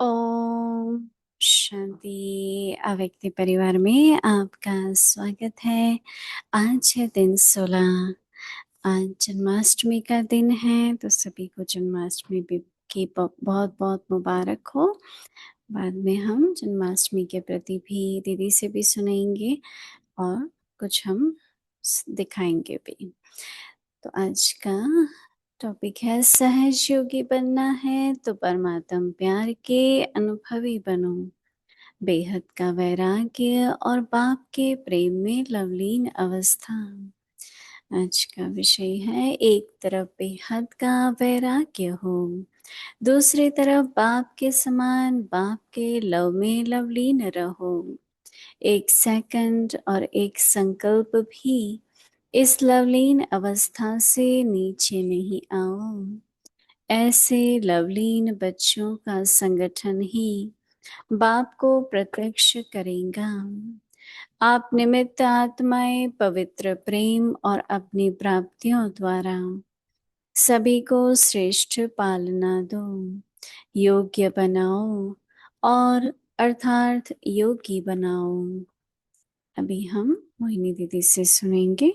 ओम शांति। अव्यक्ति परिवार में आपका स्वागत है। आज है दिन 16। आज जन्माष्टमी का दिन है, तो सभी को जन्माष्टमी की बहुत बहुत मुबारक हो। बाद में हम जन्माष्टमी के प्रति भी दीदी से भी सुनेंगे और कुछ हम दिखाएंगे भी। तो आज का टॉपिक है सहज योगी बनना है तो परमात्म प्यार के अनुभवी बनो, बेहद का वैराग्य और बाप के प्रेम में लवलीन अवस्था। आज का विषय है एक तरफ बेहद का वैराग्य हो, दूसरी तरफ बाप के समान बाप के लव में लवलीन रहो। एक सेकंड और एक संकल्प भी इस लवलीन अवस्था से नीचे नहीं आओ। ऐसे लवलीन बच्चों का संगठन ही बाप को प्रत्यक्ष करेगा। आप निमित्त आत्माएं पवित्र प्रेम और अपनी प्राप्तियों द्वारा सभी को श्रेष्ठ पालना दो, योग्य बनाओ और अर्थात योगी बनाओ। अभी हम मोहिनी दीदी से सुनेंगे।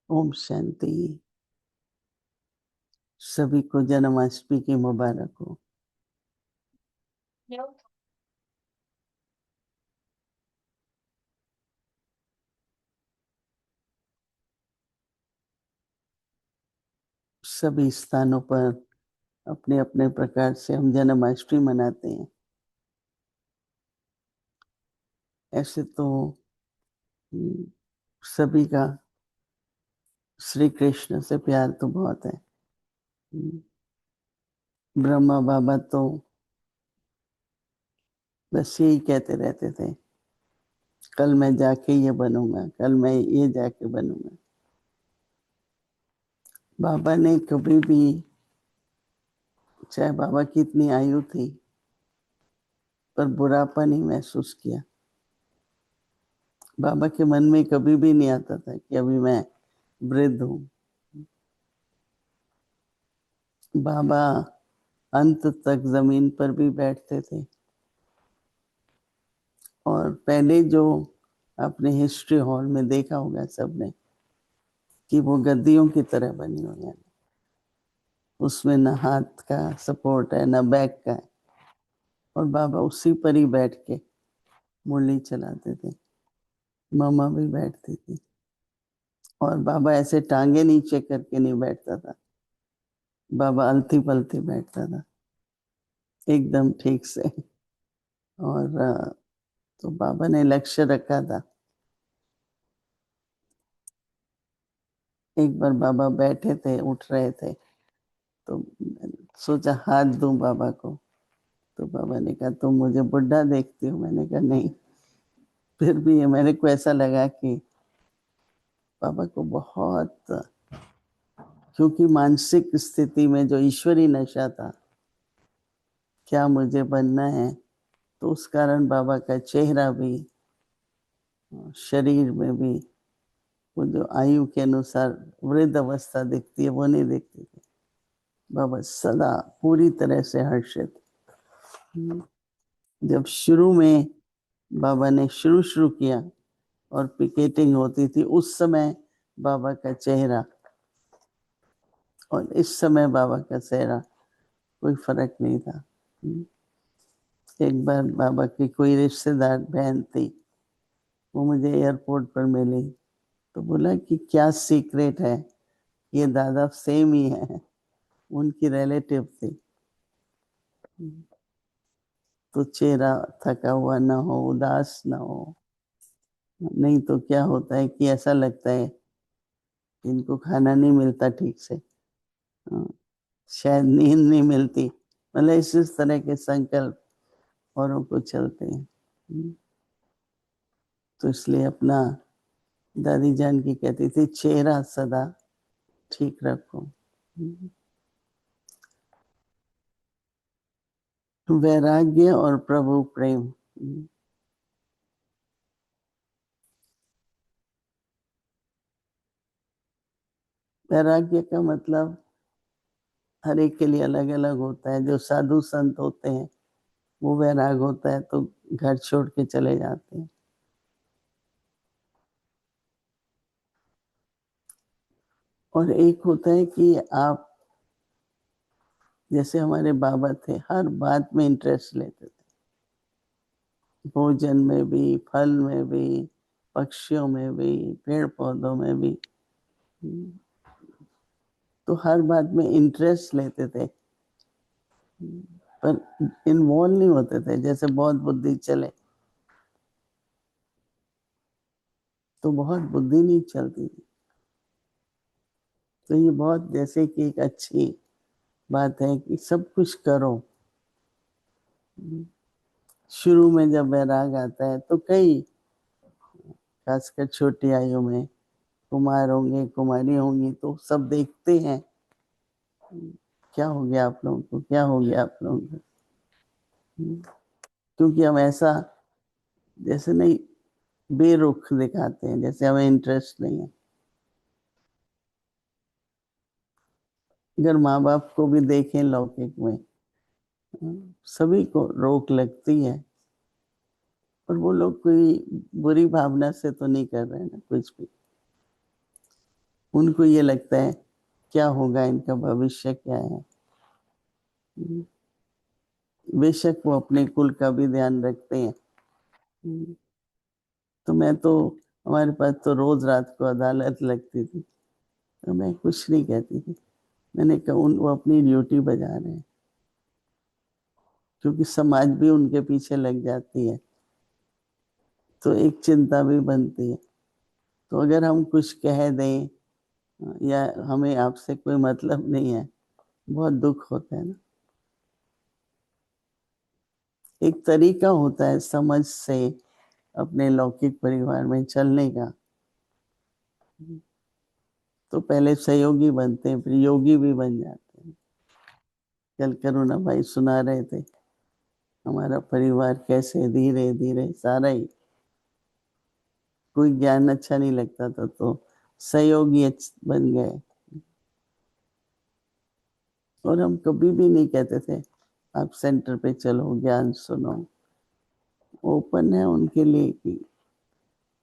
ओम शांति। सभी को जन्माष्टमी की मुबारक हो। सभी स्थानों पर अपने अपने प्रकार से हम जन्माष्टमी मनाते हैं। ऐसे तो सभी का श्री कृष्ण से प्यार तो बहुत है। ब्रह्मा बाबा तो बस यही कहते रहते थे, कल मैं जाके ये बनूंगा, कल मैं ये जाके बनूंगा। बाबा ने कभी भी, चाहे बाबा की इतनी आयु थी, पर बुरापन नहीं महसूस किया। बाबा के मन में कभी भी नहीं आता था कि अभी मैं वृद्ध हूँ। बाबा अंत तक जमीन पर भी बैठते थे और पहले जो आपने हिस्ट्री हॉल में देखा होगा सबने कि वो गद्दियों की तरह बनी हुई है, उसमें न हाथ का सपोर्ट है न बैक का है, और बाबा उसी पर ही बैठ के मुरली चलाते थे। मामा भी बैठती थी और बाबा ऐसे टांगे नीचे करके नहीं बैठता था, बाबा अलती पलती बैठता था एकदम ठीक से। और तो बाबा ने लक्ष्य रखा था। एक बार बाबा बैठे थे, उठ रहे थे, तो सोचा हाथ दूं बाबा को, तो बाबा ने कहा तुम मुझे बुढ़ा देखती हो। मैंने कहा नहीं, फिर भी मेरे को ऐसा लगा कि बाबा को बहुत, क्योंकि मानसिक स्थिति में जो ईश्वरी नशा था, क्या मुझे बनना है, तो उस कारण बाबा का चेहरा भी, शरीर में भी वो जो आयु के अनुसार वृद्ध अवस्था दिखती है वो नहीं दिखती थी। बाबा सदा पूरी तरह से हर्षित। जब शुरू में बाबा ने शुरू किया और पिकेटिंग होती थी, उस समय बाबा का चेहरा और इस समय बाबा का चेहरा कोई फर्क नहीं था। एक बार बाबा की कोई रिश्तेदार बहन थी, वो मुझे एयरपोर्ट पर मिली, तो बोला कि क्या सीक्रेट है, ये दादा सेम ही है। उनकी रिलेटिव थी। तो चेहरा थका हुआ ना हो, उदास ना हो, नहीं तो क्या होता है कि ऐसा लगता है इनको खाना नहीं मिलता ठीक से, शायद नींद नहीं मिलती, मतलब इस तरह के संकल्प औरों को चलते हैं। तो इसलिए अपना, दादी जान की कहती थी, चेहरा सदा ठीक रखो। वैराग्य और प्रभु प्रेम। वैराग्य का मतलब हर एक के लिए अलग अलग होता है। जो साधु संत होते हैं वो वैराग होता है तो घर छोड़ के चले जाते हैं। और एक होता है कि आप, जैसे हमारे बाबा थे, हर बात में इंटरेस्ट लेते थे, भोजन में भी, फल में भी, पक्षियों में भी, पेड़ पौधों में भी। तो हर बात में इंटरेस्ट लेते थे, पर इन्वॉल्व नहीं होते थे। जैसे बहुत बुद्धि चले तो बहुत बुद्धि नहीं चलती थी। तो ये बहुत जैसे कि एक अच्छी बात है कि सब कुछ करो। शुरू में जब वैराग आता है तो कई, खासकर छोटी आयु में, कुमार होंगे, कुमारी होंगी, तो सब देखते हैं क्या हो गया आप लोगों को, क्या हो गया आप लोगों को। क्योंकि हम ऐसा जैसे नहीं, बेरुख दिखाते हैं, जैसे हमें इंटरेस्ट नहीं है। अगर माँ बाप को भी देखें लौकिक में, सभी को रोक लगती है, पर वो लोग कोई बुरी भावना से तो नहीं कर रहे हैं ना कुछ भी। उनको ये लगता है क्या होगा, इनका भविष्य क्या है। बेशक वो अपने कुल का भी ध्यान रखते हैं। तो मैं तो, हमारे पास तो रोज रात को अदालत लगती थी, तो मैं कुछ नहीं कहती थी। मैंने कहा वो अपनी ड्यूटी बजा रहे हैं, क्योंकि समाज भी उनके पीछे लग जाती है, तो एक चिंता भी बनती है। तो अगर हम कुछ कह दें या हमें आपसे कोई मतलब नहीं है, बहुत दुख होता है ना। एक तरीका होता है समझ से अपने लौकिक परिवार में चलने का। तो पहले सहयोगी बनते हैं, फिर योगी भी बन जाते हैं। कल करुणा भाई सुना रहे थे हमारा परिवार कैसे धीरे धीरे सारा ही, कोई ज्ञान अच्छा नहीं लगता था तो सहयोगी बन गए। और हम कभी भी नहीं कहते थे आप सेंटर पे चलो ज्ञान सुनो। ओपन है उनके लिए कि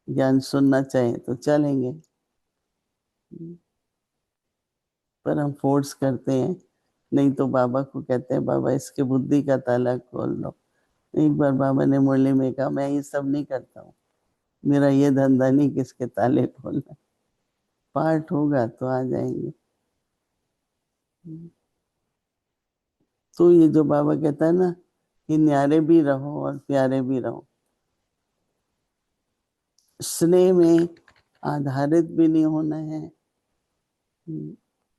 ज्ञान सुनना चाहे तो चलेंगे, पर हम फोर्स करते हैं। नहीं तो बाबा को कहते हैं बाबा इसके बुद्धि का ताला खोल लो। एक बार बाबा ने मुरली में कहा मैं ये सब नहीं करता हूँ, मेरा ये धंधा नहीं किसके ताले खोलना, पाठ होगा तो आ जाएंगे। तो ये जो बाबा कहता है ना कि न्यारे भी रहो और प्यारे भी रहो, स्नेह में आधारित भी नहीं होना है,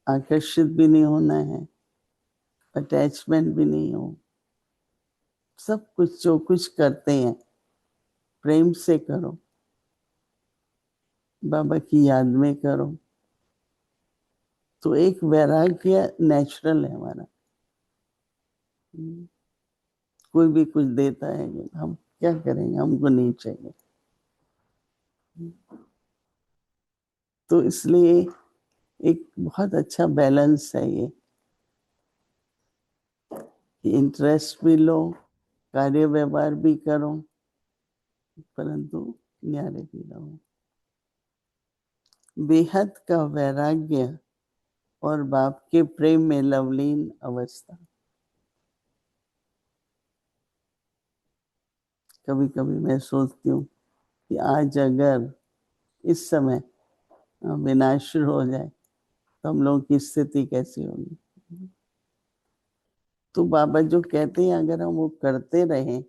आकर्षित भी नहीं होना है, अटैचमेंट भी नहीं हो। सब कुछ जो कुछ करते हैं प्रेम से करो, बाबा की याद में करो। तो एक वैराग्य नेचुरल है हमारा। कोई भी कुछ देता है, हम क्या करेंगे, हमको नहीं चाहिए। तो इसलिए एक बहुत अच्छा बैलेंस है ये, कि इंटरेस्ट भी लो, कार्य व्यवहार भी करो, परंतु न्यारे भी रहो। बेहद का वैराग्य और बाप के प्रेम में लवलीन अवस्था। कभी कभी मैं सोचती हूँ कि आज अगर इस समय विनाश शुरू हो जाए तो हम लोगों की स्थिति कैसी होगी। तो बाबा जो कहते हैं अगर हम वो करते रहें,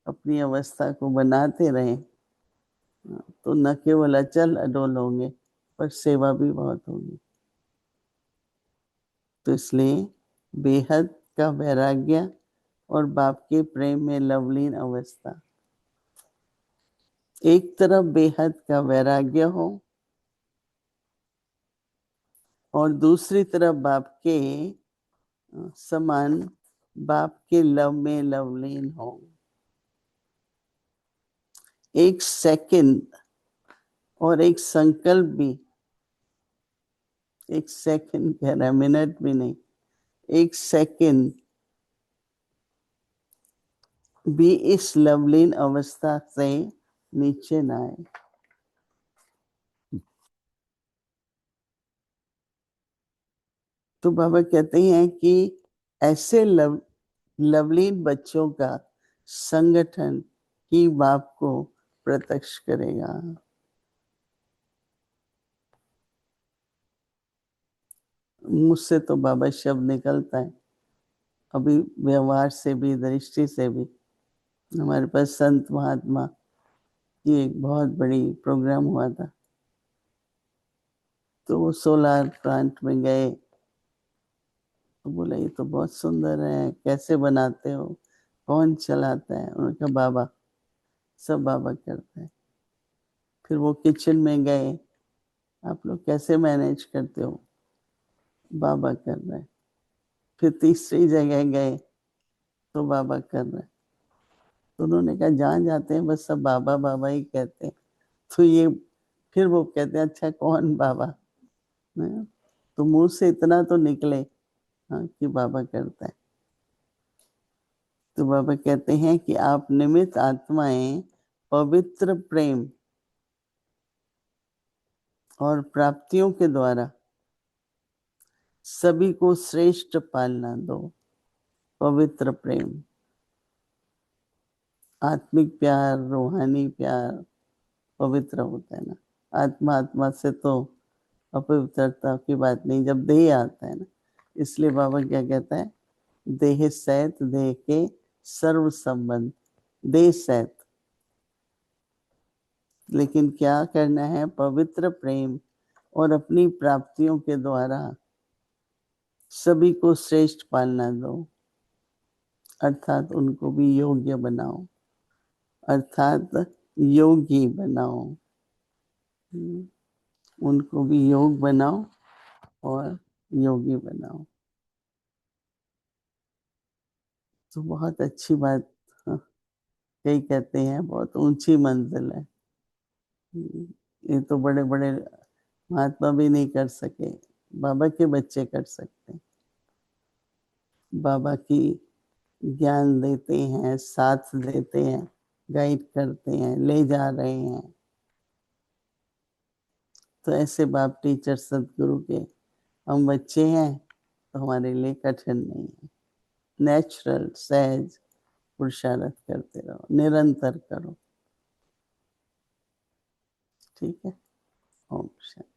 अपनी अवस्था को बनाते रहें, तो न केवल अचल अडोल होंगे पर सेवा भी बहुत होगी। तो इसलिए बेहद का वैराग्य और बाप के प्रेम में लवलीन अवस्था। एक तरफ बेहद का वैराग्य हो और दूसरी तरफ बाप के समान बाप के लव में लवलीन हो। एक सेकंड और एक संकल्प भी, एक सेकंड कह रहा है, मिनट भी नहीं, एक सेकंड भी इस लवलीन अवस्था से नीचे ना आए। तो बाबा कहते हैं कि ऐसे लवलीन बच्चों का संगठन ही बाप को प्रत्यक्ष करेगा। मुझसे तो बाबा शब्द निकलता है, अभी व्यवहार से भी दृष्टि से भी। हमारे पास संत महात्मा की एक बहुत बड़ी प्रोग्राम हुआ था, तो वो सोलार प्लांट में गए, तो बोला ये तो बहुत सुंदर है, कैसे बनाते हो, कौन चलाता है? उन्होंने कहा बाबा, सब बाबा करते हैं। फिर वो किचन में गए, आप लोग कैसे मैनेज करते हो? बाबा कर रहे हैं। फिर तीसरी जगह गए तो बाबा कर रहे हैं। तो उन्होंने कहा जहाँ जाते हैं बस सब बाबा बाबा ही कहते हैं। तो ये फिर वो कहते हैं अच्छा कौन बाबा? तो मुंह से इतना तो निकले, हाँ, कि बाबा करता है। तो बाबा कहते हैं कि आप निमित्त आत्माएं पवित्र प्रेम और प्राप्तियों के द्वारा सभी को श्रेष्ठ पालना दो। पवित्र प्रेम, आत्मिक प्यार, रूहानी प्यार पवित्र होता है ना। आत्मा आत्मा से तो अपवित्रता की बात नहीं, जब देह आता है ना। इसलिए बाबा क्या कहता है, देह सहित देह के सर्व संबंध, देह सहित। लेकिन क्या करना है, पवित्र प्रेम और अपनी प्राप्तियों के द्वारा सभी को श्रेष्ठ पालना दो, अर्थात उनको भी योग्य बनाओ, अर्थात योगी बनाओ। उनको भी योग बनाओ और योगी बनाओ। तो बहुत अच्छी बात, हाँ, कई कहते हैं बहुत ऊंची मंजिल है। ये तो बड़े बड़े महात्मा भी नहीं कर सके, बाबा के बच्चे कर सकते हैं। बाबा की ज्ञान देते हैं, साथ देते हैं, गाइड करते हैं, ले जा रहे हैं। तो ऐसे बाप टीचर सदगुरु के हम बच्चे हैं, तो हमारे लिए कठिन नहीं है। नेचुरल सहज पुरुषार्थ करते रहो, निरंतर करो। ठीक है। ओम शांति।